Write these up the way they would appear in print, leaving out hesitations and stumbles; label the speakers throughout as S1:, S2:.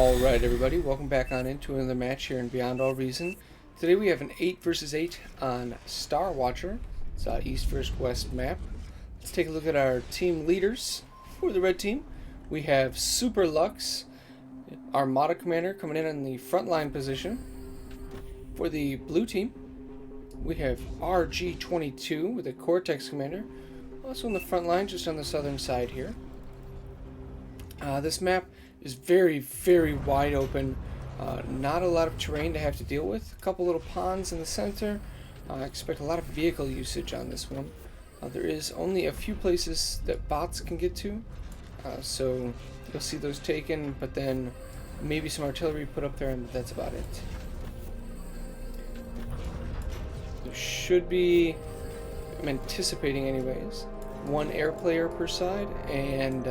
S1: Alright everybody, welcome back on into another match here in Beyond All Reason. Today we have an 8 versus 8 on Starwatcher. It's an East versus West map. Let's take a look at our team leaders. For the red team, we have Super Lux, Armada Commander, coming in the frontline position. For the blue team, we have RG-22 with a Cortex Commander, also in the front line, just on the southern side here. This map is very, very wide open. Not a lot of terrain to have to deal with. A couple little ponds in the center. I expect a lot of vehicle usage on this one. There is only a few places that bots can get to, so you'll see those taken, but then maybe some artillery put up there, and that's about it. There should be, I'm anticipating anyways, one air player per side, and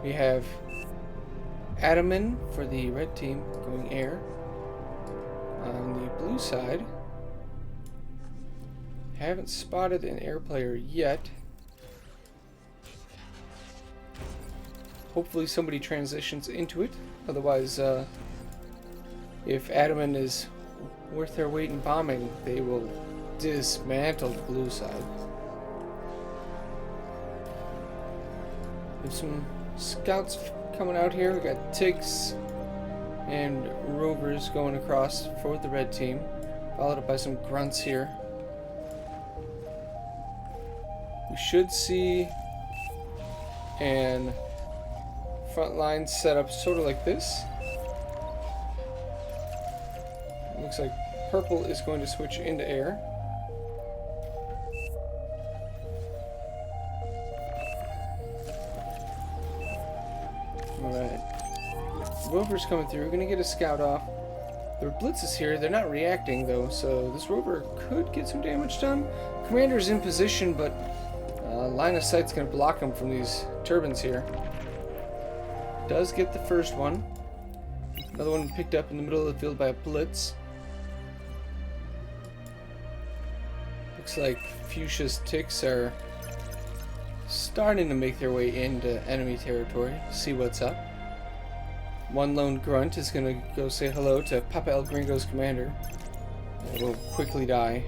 S1: we have Adaman for the red team going air. On the blue side, haven't spotted an air player yet. Hopefully somebody transitions into it. Otherwise, if Adaman is worth their weight in bombing, they will dismantle the blue side. There's some scouts coming out here. We got Tigs and Rovers going across for the red team, followed up by some grunts here. We should see an front line set up sort of like this. Looks like purple is going to switch into air. Alright. Rover's coming through. We're going to get a scout off. The Blitz is here. They're not reacting, though, so this Rover could get some damage done. Commander's in position, but line of sight's going to block him from these turbines here. Does get the first one. Another one picked up in the middle of the field by a Blitz. Looks like Fuchsia's ticks are starting to make their way into enemy territory. See what's up. One lone grunt is going to go say hello to Papa El Gringo's commander. It will quickly die.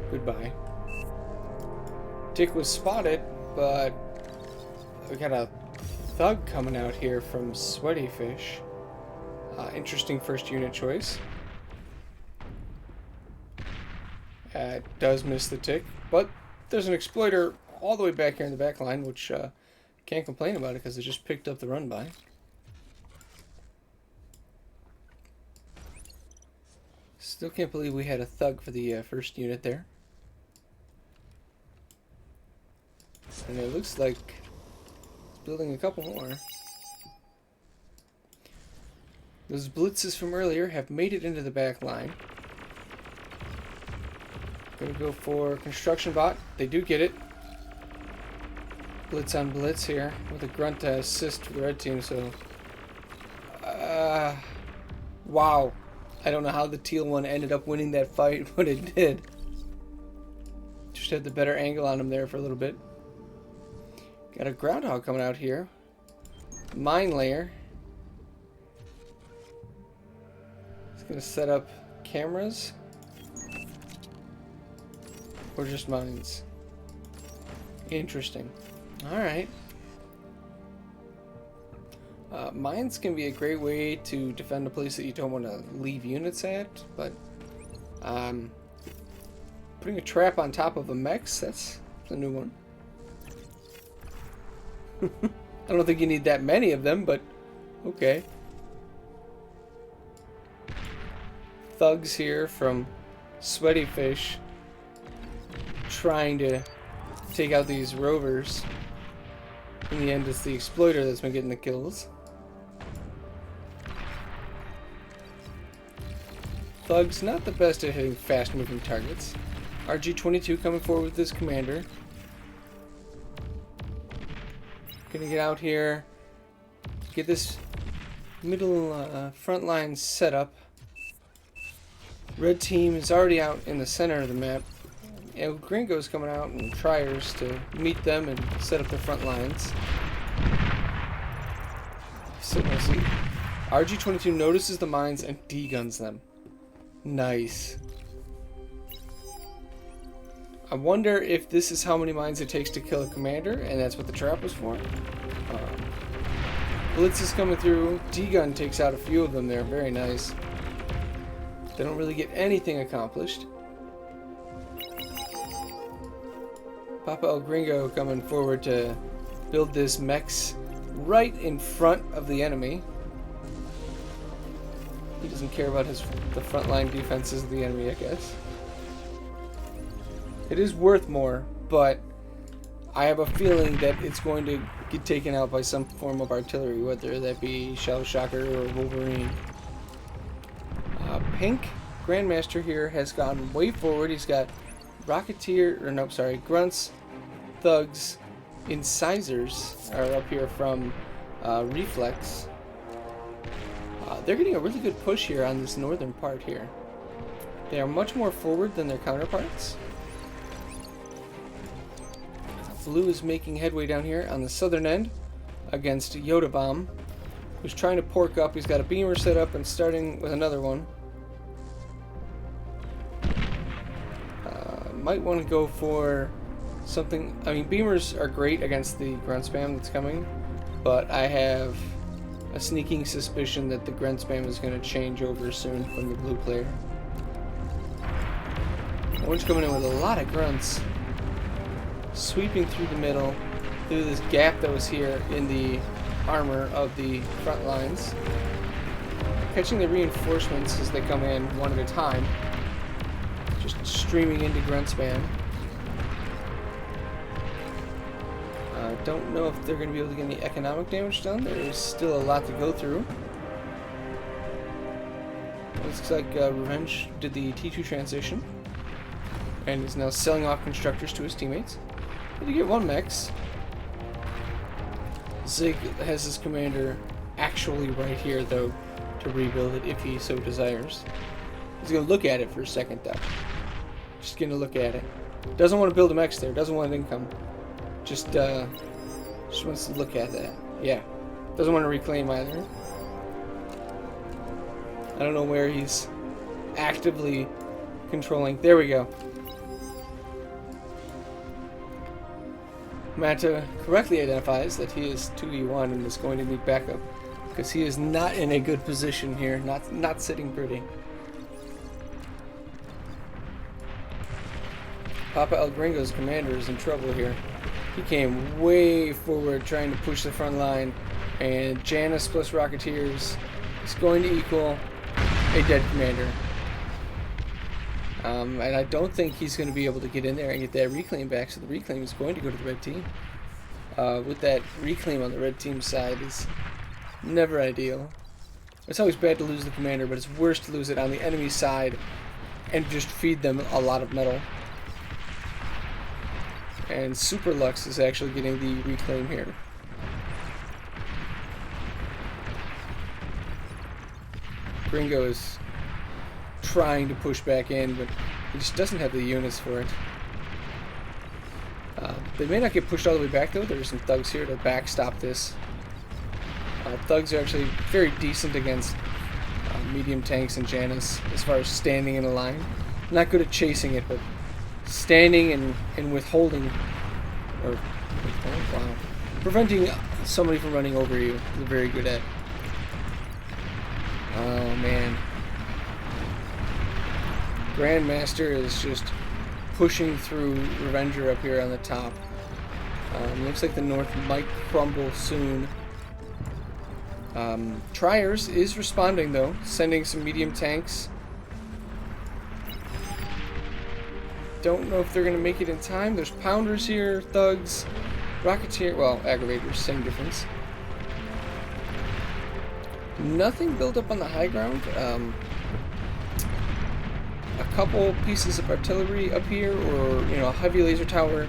S1: Goodbye. Tick was spotted, but we got a thug coming out here from Sweaty Fish. Interesting first unit choice. Does miss the tick, but there's an exploiter all the way back here in the back line, which can't complain about it because it just picked up the run by. Still can't believe we had a thug for the first unit there. And it looks like it's building a couple more. Those blitzes from earlier have made it into the back line. Gonna go for construction bot. They do get it. Blitz on blitz here with a grunt to assist for the red team, so wow. I don't know how the teal one ended up winning that fight, but it did. Just had the better angle on him there for a little bit. Got a groundhog coming out here. Mine layer. It's gonna set up cameras. Or just mines. Interesting. Alright. Mines can be a great way to defend a place that you don't want to leave units at, but putting a trap on top of a mechs, that's a new one. I don't think you need that many of them, but okay. Thugs here from Sweaty Fish trying to take out these rovers. In the end, it's the exploiter that's been getting the kills. Thugs not the best at hitting fast-moving targets. RG-22 coming forward with this commander. Gonna get out here, get this middle front line set up. Red team is already out in the center of the map. El Gringo's coming out and Triers to meet them and set up their front lines. So let's see. RG-22 notices the mines and D-guns them. Nice. I wonder if this is how many mines it takes to kill a commander, and that's what the trap was for. Blitz is coming through. D-gun takes out a few of them there. Very nice. They don't really get anything accomplished. Papa El Gringo coming forward to build this mechs right in front of the enemy. He doesn't care about the frontline defenses of the enemy, I guess. It is worth more, but I have a feeling that it's going to get taken out by some form of artillery, whether that be Shell Shocker or Wolverine. Pink Grandmaster here has gone way forward. He's got Grunts, Thugs, Incisors are up here from Reflex. They're getting a really good push here on this northern part here. They are much more forward than their counterparts. Blue is making headway down here on the southern end against Yoda Bomb, who's trying to pork up. He's got a beamer set up and starting with another one. Might want to go for something. I mean, beamers are great against the grunt spam that's coming, but I have a sneaking suspicion that the grunt spam is going to change over soon from the blue player. Orange coming in with a lot of grunts, sweeping through the middle, through this gap that was here in the armor of the front lines, catching the reinforcements as they come in one at a time, just streaming into grunt spam. Don't know if they're going to be able to get any economic damage done. There's still a lot to go through. Looks like Revenge did the T2 transition and is now selling off constructors to his teammates. Did he get one mechs? Zig has his commander actually right here, though, to rebuild it if he so desires. He's going to look at it for a second, though. Just going to look at it. Doesn't want to build a mechs there. Doesn't want an income. Just wants to look at that. Yeah. Doesn't want to reclaim either. I don't know where he's actively controlling. There we go. Mata correctly identifies that he is 2v1 and is going to need backup, because he is not in a good position here, not sitting pretty. Papa El Gringo's commander is in trouble here. He came way forward trying to push the front line, and Janus plus Rocketeers is going to equal a dead commander. And I don't think he's going to be able to get in there and get that reclaim back, so the reclaim is going to go to the red team. With that reclaim on the red team side is never ideal. It's always bad to lose the commander, but it's worse to lose it on the enemy side and just feed them a lot of metal. And Super Lux is actually getting the reclaim here. Gringo is trying to push back in, but he just doesn't have the units for it. They may not get pushed all the way back, though. There's some thugs here to backstop this. Thugs are actually very decent against medium tanks and Janus as far as standing in a line. Not good at chasing it, but standing and withholding, or preventing somebody from running over you, they're very good at. Oh man. Grandmaster is just pushing through Revenger up here on the top. Looks like the north might crumble soon. Triers is responding though, sending some medium tanks. Don't know if they're going to make it in time. There's Pounders here, Thugs, Rocketeer, well, Aggravators, same difference. Nothing built up on the high ground. A couple pieces of artillery up here, or a heavy laser tower,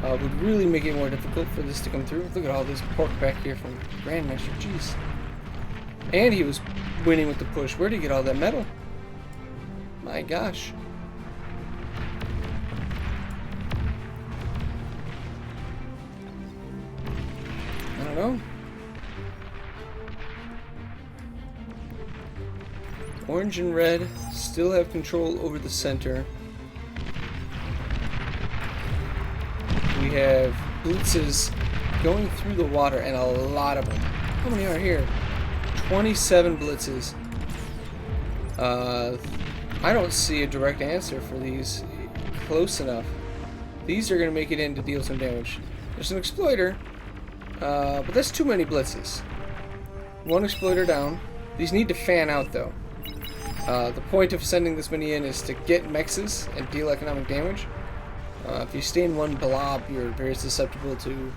S1: would really make it more difficult for this to come through. Look at all this pork back here from Grandmaster, jeez. And he was winning with the push. Where'd he get all that metal? My gosh. I don't know. Orange and red still have control over the center. We have blitzes going through the water, and a lot of them. How many are here? 27 blitzes. I don't see a direct answer for these close enough. These are going to make it in to deal some damage. There's an exploiter, but that's too many blitzes. One exploiter down. These need to fan out, though. The point of sending this many in is to get mexes and deal economic damage. If you stay in one blob, you're very susceptible to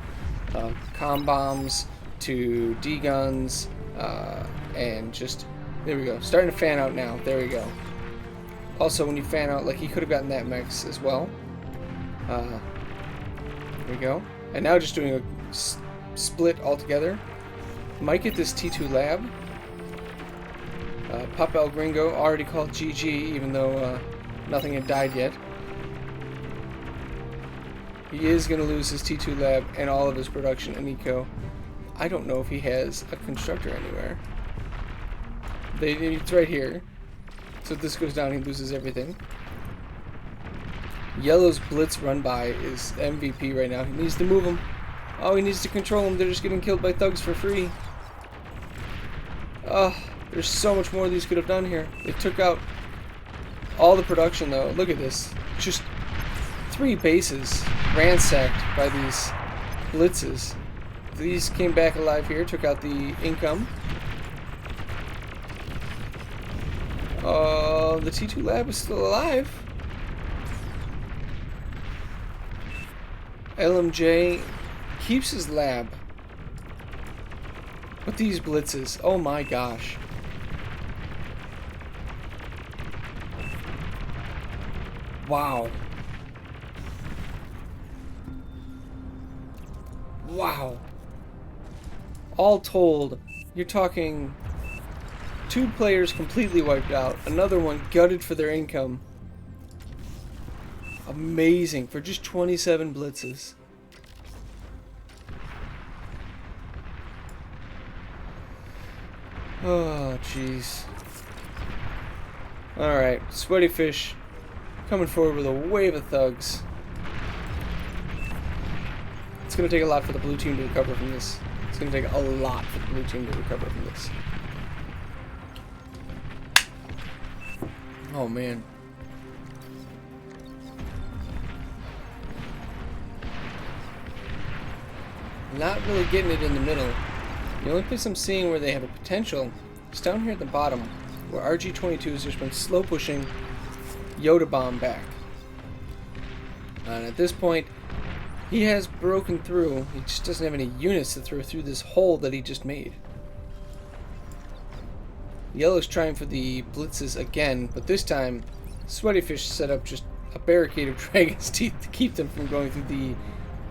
S1: comm bombs, to D-guns, and just... There we go. Starting to fan out now. There we go. Also, when you fan out, like, he could have gotten that mex as well. There we go. And now just doing a split altogether. Might get this T2 lab. Pop El Gringo already called GG, even though nothing had died yet. He is going to lose his T2 lab and all of his production and eco. I don't know if he has a constructor anywhere. It's right here. So if this goes down, he loses everything. Yellow's blitz run by is MVP right now. He needs to move them. Oh, he needs to control them. They're just getting killed by thugs for free. Oh, there's so much more these could have done here. They took out all the production, though. Look at this. Just 3 bases ransacked by these blitzes. These came back alive here, took out the income. The T2 lab is still alive. LMJ keeps his lab. But these blitzes, oh my gosh. Wow. Wow. All told, you're talking 2 players completely wiped out, another one gutted for their income. Amazing for just 27 blitzes. Oh, jeez. Alright, Sweaty Fish coming forward with a wave of thugs. It's going to take a lot for the blue team to recover from this. It's going to take a lot for the blue team to recover from this. Oh, man. Not really getting it in the middle. The only place I'm seeing where they have a potential is down here at the bottom, where RG-22 has just been slow pushing Yoda Bomb back. And at this point, he has broken through. He just doesn't have any units to throw through this hole that he just made. Yellow's trying for the blitzes again, but this time, Sweaty Fish set up just a barricade of Dragon's Teeth to keep them from going through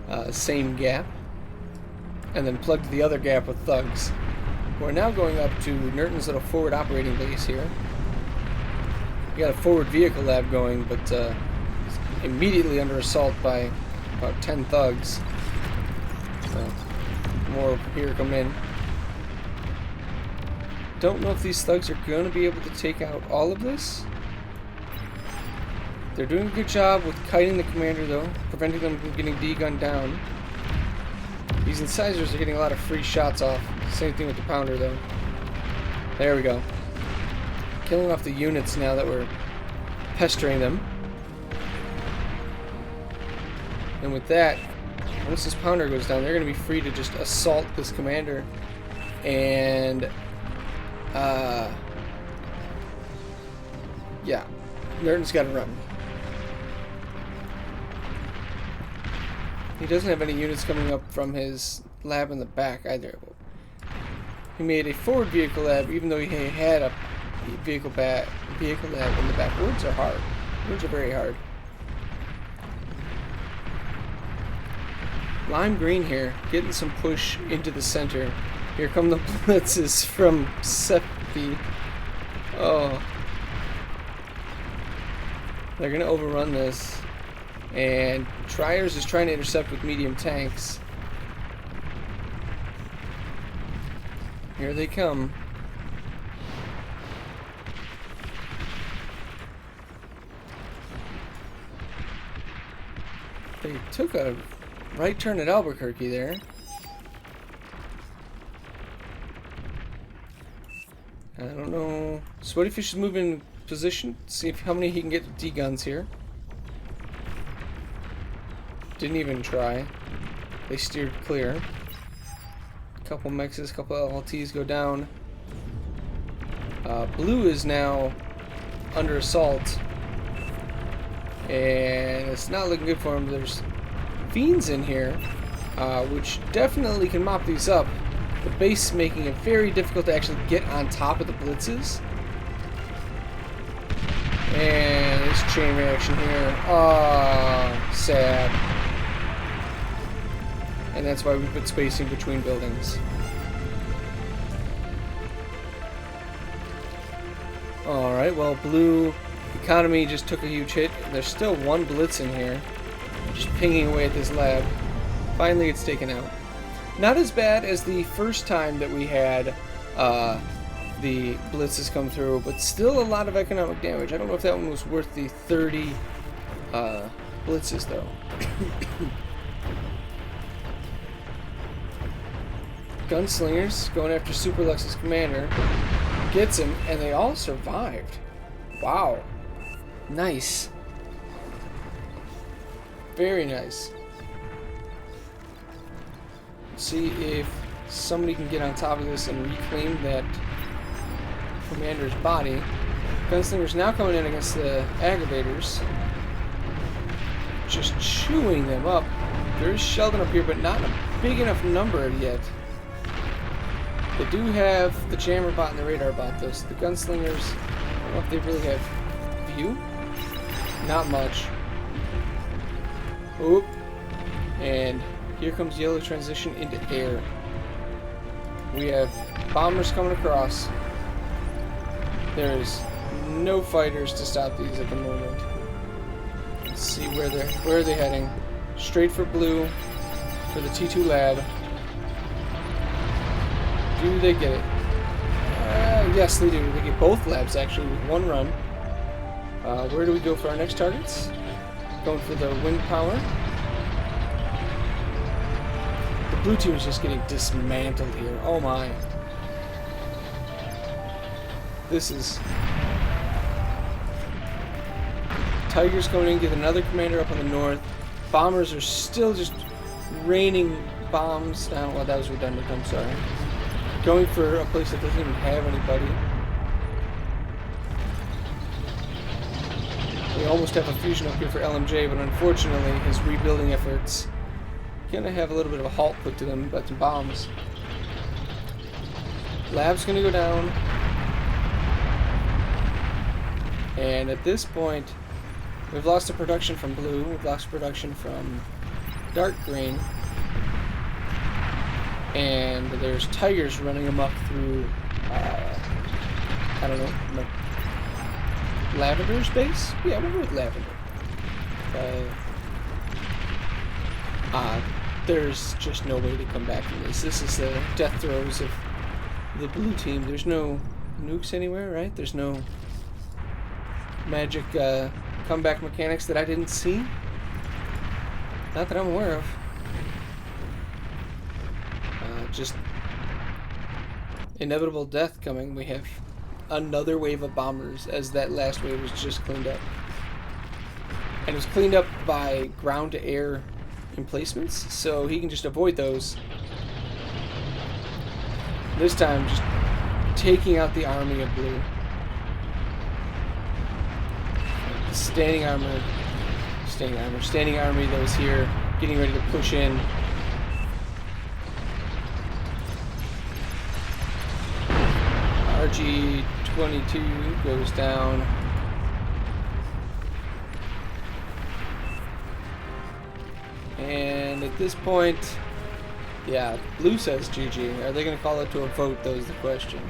S1: the same gap, and then plugged the other gap with thugs. We're now going up to Nerton's little forward operating base here. We got a forward vehicle lab going, but immediately under assault by about 10 thugs. So, more here come in. Don't know if these thugs are going to be able to take out all of this. They're doing a good job with kiting the commander, though, preventing them from getting D-gunned down. These incisors are getting a lot of free shots off. Same thing with the pounder, though. There we go. Killing off the units now that we're pestering them. And with that, once this pounder goes down, they're going to be free to just assault this commander. And yeah, Nerton's got to run. He doesn't have any units coming up from his lab in the back either. He made a forward vehicle lab, even though he had a vehicle lab in the back. Words are hard. Words are very hard. Lime green here, getting some push into the center. Here come the blitzes from Seppi. Oh. They're going to overrun this. And Triers is trying to intercept with medium tanks. Here they come. They took a right turn at Albuquerque there. I don't know. Sweaty Fish is moving in position. See how many he can get with D-guns here. Didn't even try. They steered clear. A couple mexes, a couple LLTs go down. Blue is now under assault. And it's not looking good for him. There's fiends in here, which definitely can mop these up. The base making it very difficult to actually get on top of the blitzes. And it's chain reaction here. Oh, sad. And that's why we put spacing between buildings. Alright, well, blue economy just took a huge hit. There's still one blitz in here, just pinging away at this lab. Finally, it's taken out. Not as bad as the first time that we had the blitzes come through, but still a lot of economic damage. I don't know if that one was worth the 30 blitzes, though. Gunslingers going after Super Lux's commander. Gets him, and they all survived. Wow. Nice. Very nice. See if somebody can get on top of this and reclaim that commander's body. Gunslinger's now coming in against the aggravators. Just chewing them up. There's Sheldon up here, but not in a big enough number yet. They do have the jammer bot and the radar bot, though, so the gunslingers, I don't know if they really have view. Not much. Oop. And here comes yellow transition into air. We have bombers coming across. There's no fighters to stop these at the moment. Let's see where are they heading. Straight for blue for the T2 lab. Do they get it? Yes, they do. They get both labs, actually, with one run. Where do we go for our next targets? Going for the wind power. The blue team is just getting dismantled here. Oh my. This is... Tigers going in, get another commander up on the north. Bombers are still just raining bombs down. Well, that was redundant, I'm sorry. Going for a place that doesn't even have anybody. We almost have a fusion up here for LMJ, but unfortunately his rebuilding efforts gonna have a little bit of a halt put to them, but some bombs. Lab's gonna go down. And at this point, we've lost the production from blue, we've lost production from dark green. And there's tigers running amok through, I don't know, Lavender's base? Yeah, we'll go with Lavender. There's just no way to come back from this. This is the death throes of the blue team. There's no nukes anywhere, right? There's no magic comeback mechanics that I didn't see. Not that I'm aware of. Just inevitable death coming. We have another wave of bombers as that last wave was just cleaned up. And it was cleaned up by ground to air emplacements, so he can just avoid those. This time just taking out the army of blue. The standing army that was here getting ready to push in. RG-22 goes down. And at this point, yeah, blue says GG. Are they going to call it to a vote, though, is the question.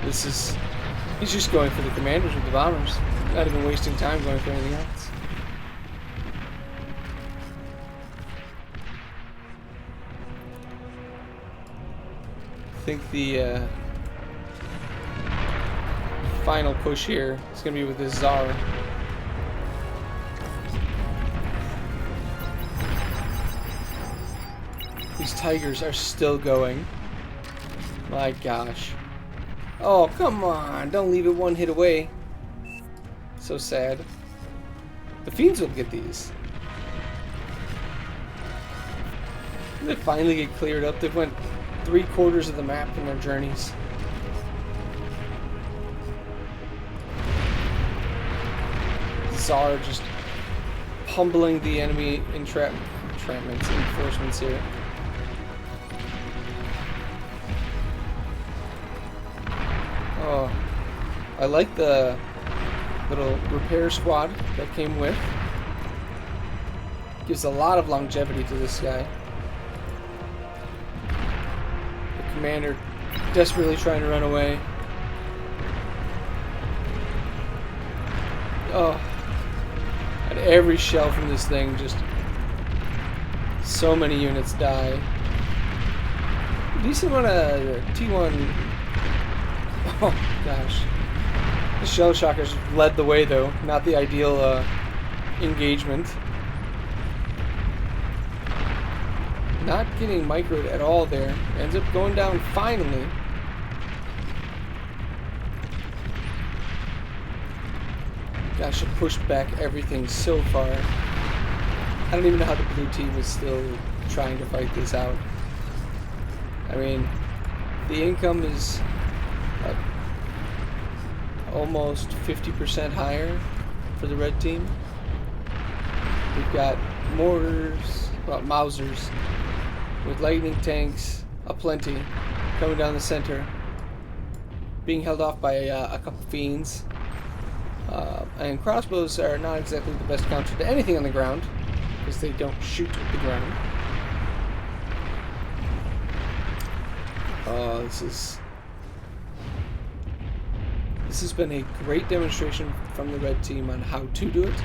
S1: He's just going for the commanders with the bombers. Not even wasting time going for anything else. I think the final push here is going to be with this Czar. These tigers are still going. My gosh. Oh, come on. Don't leave it one hit away. So sad. The fiends will get these. They finally get cleared up. They've went 3/4 of the map in their journeys. Czar just humbling the enemy enforcements here. Oh, I like the little repair squad that came with. Gives a lot of longevity to this guy. The commander desperately trying to run away. Oh, and every shell from this thing, just so many units die. Decent amount of T1. Oh gosh. The shell shockers led the way though, not the ideal engagement. Not getting microed at all there. Ends up going down finally. Gosh, it pushed back everything so far. I don't even know how the blue team is still trying to fight this out. I mean, the income is almost 50% higher for the red team. We've got mortars, well, Mausers, with lightning tanks aplenty coming down the center, being held off by a couple fiends. And crossbows are not exactly the best counter to anything on the ground, because they don't shoot at the ground. This has been a great demonstration from the red team on how to do it,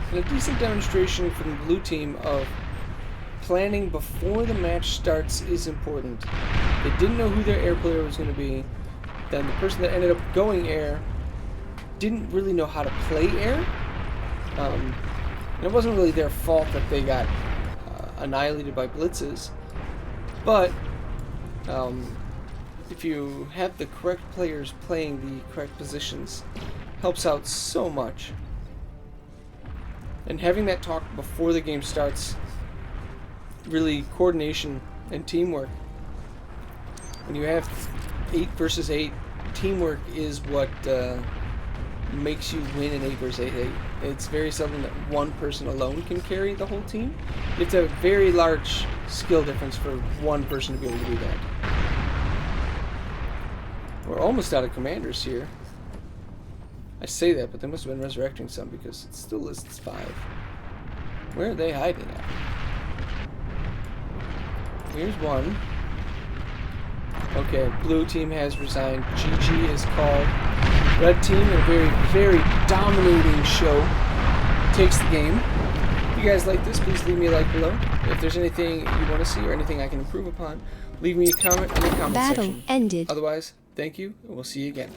S1: and a decent demonstration from the blue team of planning before the match starts is important. They didn't know who their air player was going to be. Then the person that ended up going air didn't really know how to play air. And it wasn't really their fault that they got annihilated by blitzes. But if you have the correct players playing the correct positions, helps out so much. And having that talk before the game starts, really coordination and teamwork. When you have 8 versus 8, teamwork is what makes you win an 8 versus 8. It's very seldom that one person alone can carry the whole team. You have to have a very large skill difference for one person to be able to do that. We're almost out of commanders here. I say that, but they must have been resurrecting some because it still lists 5. Where are they hiding at? Here's one. Okay, blue team has resigned. GG is called. Red team, in a very, very dominating show, takes the game. If you guys like this, please leave me a like below. If there's anything you want to see or anything I can improve upon, leave me a comment in the comment section.
S2: Battle ended.
S1: Otherwise, thank you, and we'll see you again.